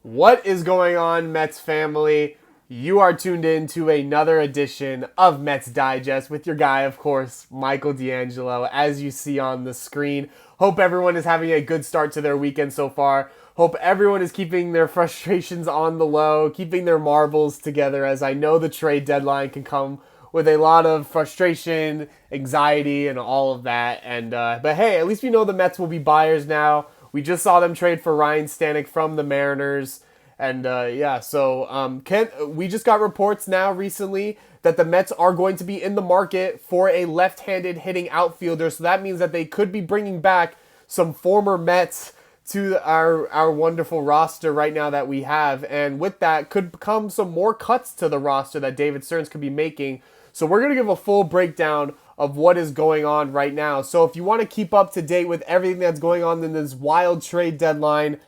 What is going on, Mets family? You are tuned in to another edition of Mets Digest with your guy, of course, Michael DeAngelo, as you see on the screen. Hope everyone is having a good start to their weekend so far. Hope everyone is keeping their frustrations on the low, keeping their marbles together, as I know the trade deadline can come with a lot of frustration, anxiety, and all of that. But hey, at least we know the Mets will be buyers now. We just saw them trade for Ryan Stanek from the Mariners. We just got reports now recently that the Mets are going to be in the market for a left-handed hitting outfielder. So that means that they could be bringing back some former Mets to our wonderful roster right now that we have. And with that could come some more cuts to the roster that David Stearns could be making. So we're going to give a full breakdown of what is going on right now. So if you want to keep up to date with everything that's going on in this wild trade deadline,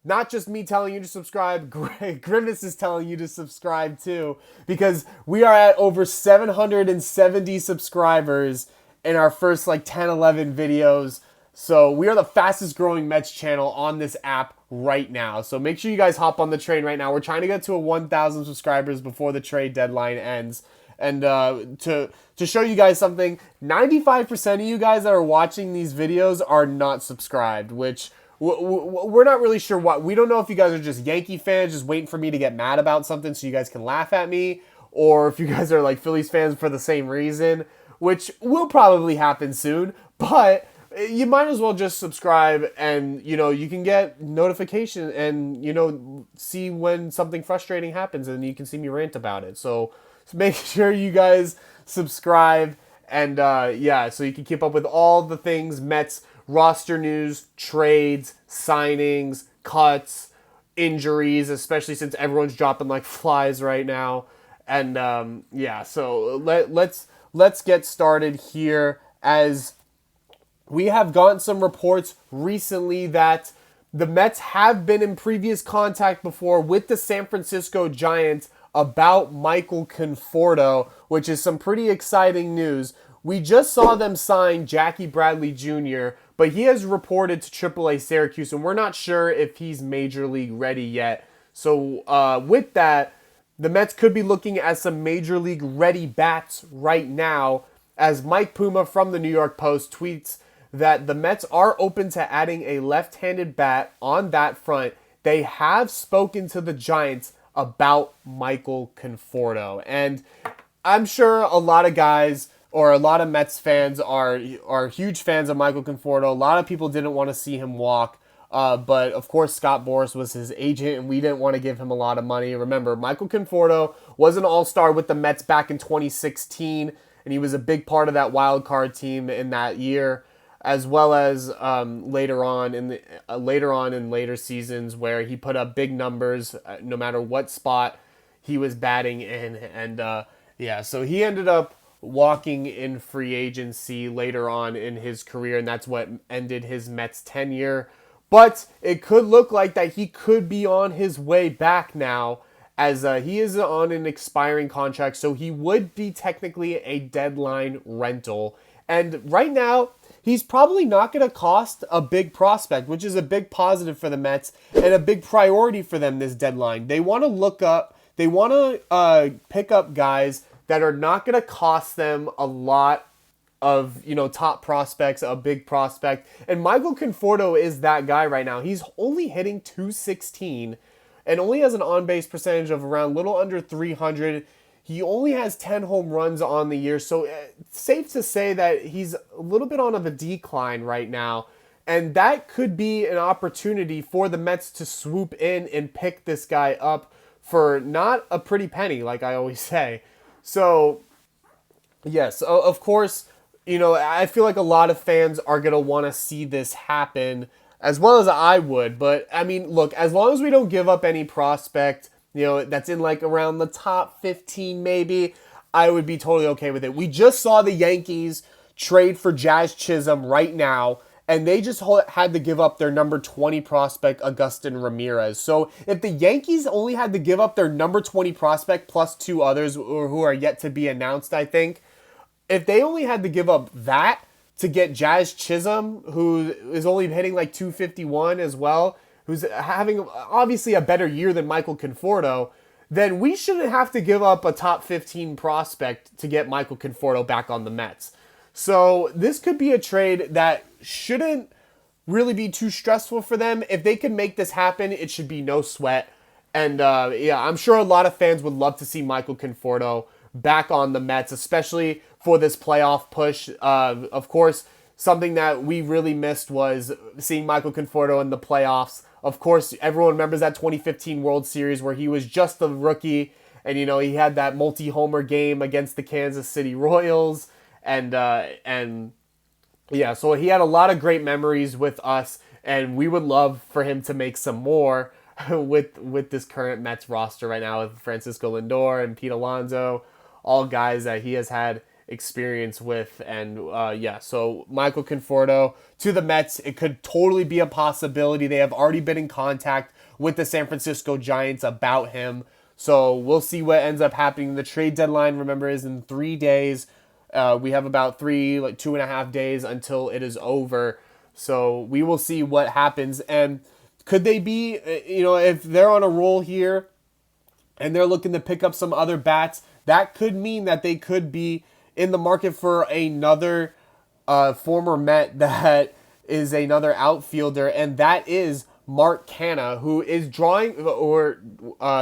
not just me telling you to subscribe, Grimace is telling you to subscribe too, because we are at over 770 subscribers in our first 10, 11 videos. So we are the fastest growing Mets channel on this app right now. So make sure you guys hop on the train right now. We're trying to get to 1,000 subscribers before the trade deadline ends. And to show you guys something, 95% of you guys that are watching these videos are not subscribed, which we're not really sure what. We don't know if you guys are just Yankee fans just waiting for me to get mad about something so you guys can laugh at me, or if you guys are Phillies fans for the same reason, which will probably happen soon. But you might as well just subscribe, and you can get notification and see when something frustrating happens, and you can see me rant about it. So make sure you guys subscribe, and so you can keep up with all the things Mets roster news, trades, signings, cuts, injuries, especially since everyone's dropping like flies right now. And so let's get started here, as we have gotten some reports recently that the Mets have been in previous contact before with the San Francisco Giants about Michael Conforto, which is some pretty exciting news. We just saw them sign Jackie Bradley Jr., but he has reported to AAA Syracuse, and we're not sure if he's Major League ready yet. So with that, the Mets could be looking at some Major League ready bats right now, as Mike Puma from the New York Post tweets that the Mets are open to adding a left-handed bat on that front. They have spoken to the Giants about Michael Conforto. And I'm sure a lot of guys or a lot of Mets fans are huge fans of Michael Conforto. A lot of people didn't want to see him walk. But of course, Scott Boras was his agent, and we didn't want to give him a lot of money. Remember, Michael Conforto was an all-star with the Mets back in 2016, and he was a big part of that wild card team in that year, as well as later on in later seasons where he put up big numbers no matter what spot he was batting in. And so he ended up walking in free agency later on in his career, and that's what ended his Mets tenure. But it could look like that he could be on his way back now, as he is on an expiring contract, so he would be technically a deadline rental. And right now, he's probably not going to cost a big prospect, which is a big positive for the Mets and a big priority for them this deadline. They want to pick up guys that are not going to cost them a lot of, top prospects, a big prospect. And Michael Conforto is that guy right now. He's only hitting .216 and only has an on-base percentage of around a little under 300. He only has 10 home runs on the year, so it's safe to say that he's a little bit on a decline right now. And that could be an opportunity for the Mets to swoop in and pick this guy up for not a pretty penny, like I always say. So, yes, of course, I feel like a lot of fans are going to want to see this happen, as well as I would. But, I mean, look, as long as we don't give up any prospect, that's in around the top 15 maybe, I would be totally okay with it. We just saw the Yankees trade for Jazz Chisholm right now, and they just had to give up their number 20 prospect, Agustin Ramirez. So if the Yankees only had to give up their number 20 prospect plus two others who are yet to be announced, I think, if they only had to give up that to get Jazz Chisholm, who is only hitting 251 as well, who's having obviously a better year than Michael Conforto, then we shouldn't have to give up a top 15 prospect to get Michael Conforto back on the Mets. So this could be a trade that shouldn't really be too stressful for them. If they can make this happen, it should be no sweat. And yeah, I'm sure a lot of fans would love to see Michael Conforto back on the Mets, especially for this playoff push. Of course, something that we really missed was seeing Michael Conforto in the playoffs. Of course, everyone remembers that 2015 World Series where he was just a rookie, and he had that multi-homer game against the Kansas City Royals, and yeah, so he had a lot of great memories with us, and we would love for him to make some more with this current Mets roster right now with Francisco Lindor and Pete Alonso, all guys that he has had experience with. And yeah, so Michael Conforto to the Mets, it could totally be a possibility. They have already been in contact with the San Francisco Giants about him. So we'll see what ends up happening. The trade deadline, remember, is in 3 days. We have about 2.5 days until it is over. So we will see what happens. And could they be, if they're on a roll here and they're looking to pick up some other bats, that could mean that they could be in the market for another former Met that is another outfielder, and that is Mark Canha, who is drawing, or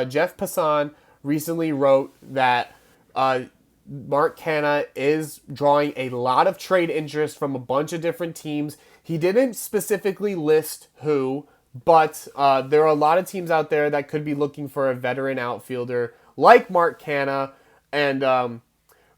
Jeff Passan recently wrote that Mark Canha is drawing a lot of trade interest from a bunch of different teams. He didn't specifically list who, but there are a lot of teams out there that could be looking for a veteran outfielder like Mark Canha. And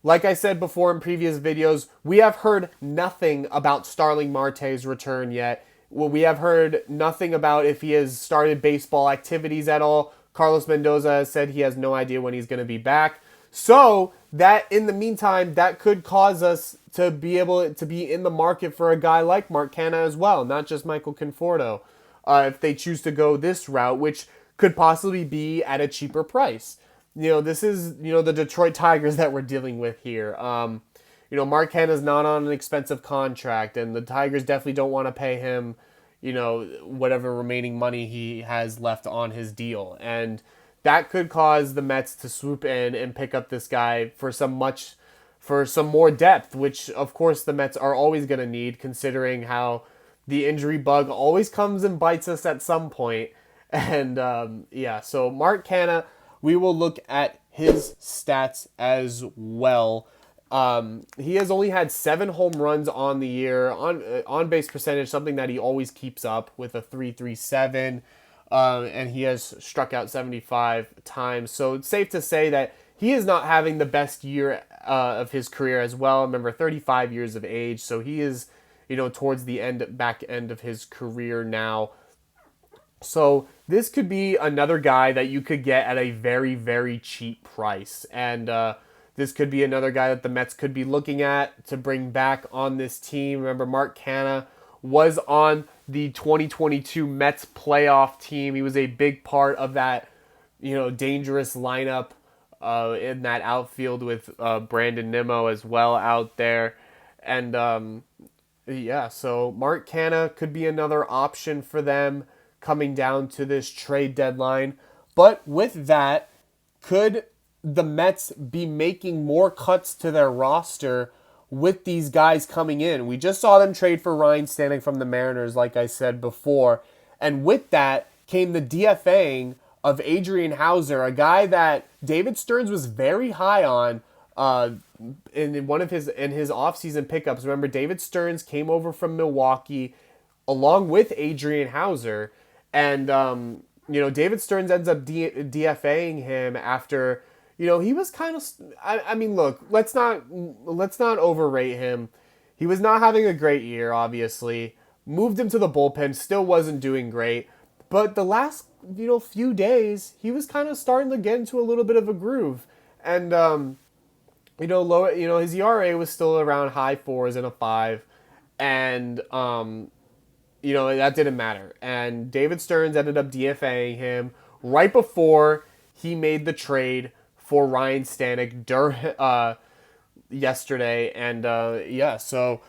like I said before in previous videos, we have heard nothing about Starling Marte's return yet. Well, we have heard nothing about if he has started baseball activities at all. Carlos Mendoza has said he has no idea when he's going to be back. So that in the meantime, that could cause us to be able to be in the market for a guy like Mark Canha as well, not just Michael Conforto, if they choose to go this route, which could possibly be at a cheaper price. This is, the Detroit Tigers that we're dealing with here. Mark Canha is not on an expensive contract, and the Tigers definitely don't want to pay him, whatever remaining money he has left on his deal. And that could cause the Mets to swoop in and pick up this guy for some more depth, which of course the Mets are always going to need, considering how the injury bug always comes and bites us at some point. And yeah, so Mark Canha, we will look at his stats as well. He has only had 7 home runs on the year, on base percentage, something that he always keeps up with a .337. And he has struck out 75 times. So it's safe to say that he is not having the best year of his career as well. Remember, 35 years of age. So he is, towards the back end of his career now. So this could be another guy that you could get at a very, very cheap price. And this could be another guy that the Mets could be looking at to bring back on this team. Remember, Mark Canha was on the 2022 Mets playoff team. He was a big part of that, dangerous lineup in that outfield with Brandon Nimmo as well out there. And yeah, so Mark Canha could be another option for them coming down to this trade deadline. But with that, could the Mets be making more cuts to their roster with these guys coming in? We just saw them trade for Ryan Stanek from the Mariners, like I said before. And with that came the DFAing of Adrian Hauser, a guy that David Stearns was very high on in one of his offseason pickups. Remember, David Stearns came over from Milwaukee along with Adrian Hauser. And, David Stearns ends up DFAing him after, he was kind of, I mean, look, let's not overrate him. He was not having a great year, obviously. Moved him to the bullpen, still wasn't doing great. But the last, few days, he was kind of starting to get into a little bit of a groove. And, his ERA was still around high 4s and a 5. And, that didn't matter. And David Stearns ended up DFAing him right before he made the trade for Ryan Stanek yesterday. And yeah, so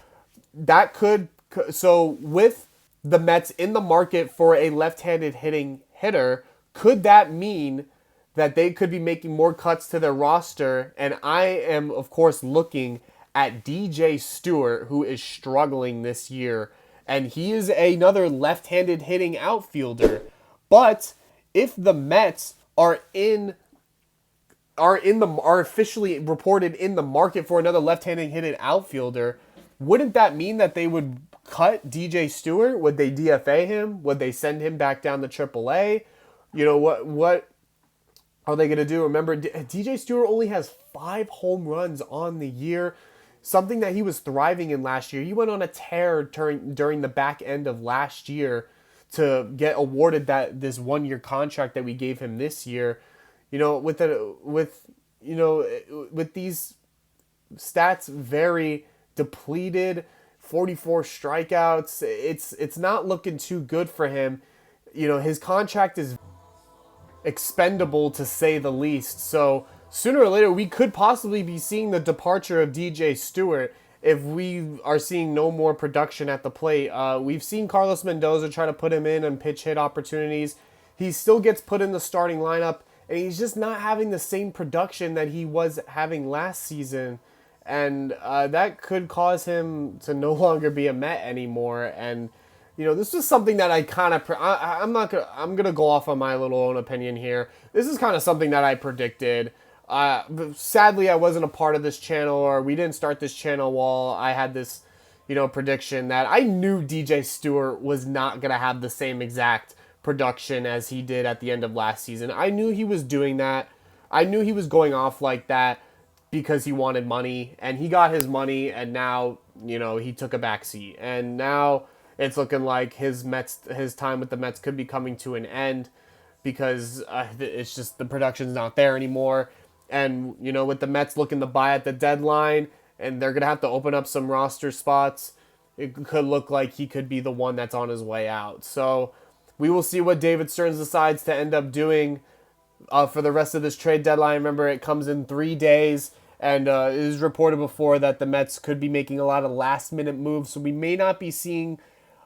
that could, so with the Mets in the market for a left-handed hitting hitter, could that mean that they could be making more cuts to their roster? And I am, of course, looking at DJ Stewart, who is struggling this year. And he is another left-handed hitting outfielder. But if the Mets are officially reported in the market for another left-handed hitting outfielder, wouldn't that mean that they would cut DJ Stewart? Would they DFA him? Would they send him back down to AAA? You know, what are they going to do? Remember, DJ Stewart only has 5 home runs on the year, something that he was thriving in last year. He went on a tear during the back end of last year to get awarded this 1-year contract that we gave him this year. You know, with these stats very depleted, 44 strikeouts, it's not looking too good for him. You know, his contract is expendable to say the least. So sooner or later, we could possibly be seeing the departure of DJ Stewart if we are seeing no more production at the plate. We've seen Carlos Mendoza try to put him in on pitch hit opportunities. He still gets put in the starting lineup, and he's just not having the same production that he was having last season. And that could cause him to no longer be a Met anymore. And you know, this is something that I kind of, I'm going to go off on my little own opinion here. This is kind of something that I predicted. Sadly, I wasn't a part of this channel, or we didn't start this channel while I had this, prediction that I knew DJ Stewart was not going to have the same exact production as he did at the end of last season. I knew he was doing that. I knew he was going off like that because he wanted money, and he got his money, and now, he took a backseat. And now it's looking like his time with the Mets could be coming to an end because it's just the production's not there anymore. And, with the Mets looking to buy at the deadline, and they're going to have to open up some roster spots, it could look like he could be the one that's on his way out. So we will see what David Stearns decides to end up doing for the rest of this trade deadline. Remember, it comes in 3 days, and it is reported before that the Mets could be making a lot of last-minute moves, so we may not be seeing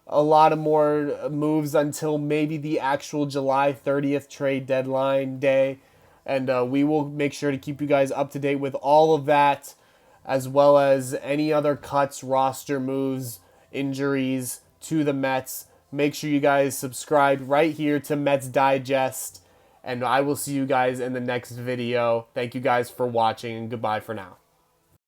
a lot of more moves until maybe the actual July 30th trade deadline day. And we will make sure to keep you guys up to date with all of that, as well as any other cuts, roster moves, injuries to the Mets. Make sure you guys subscribe right here to Mets Digest. And I will see you guys in the next video. Thank you guys for watching, and goodbye for now.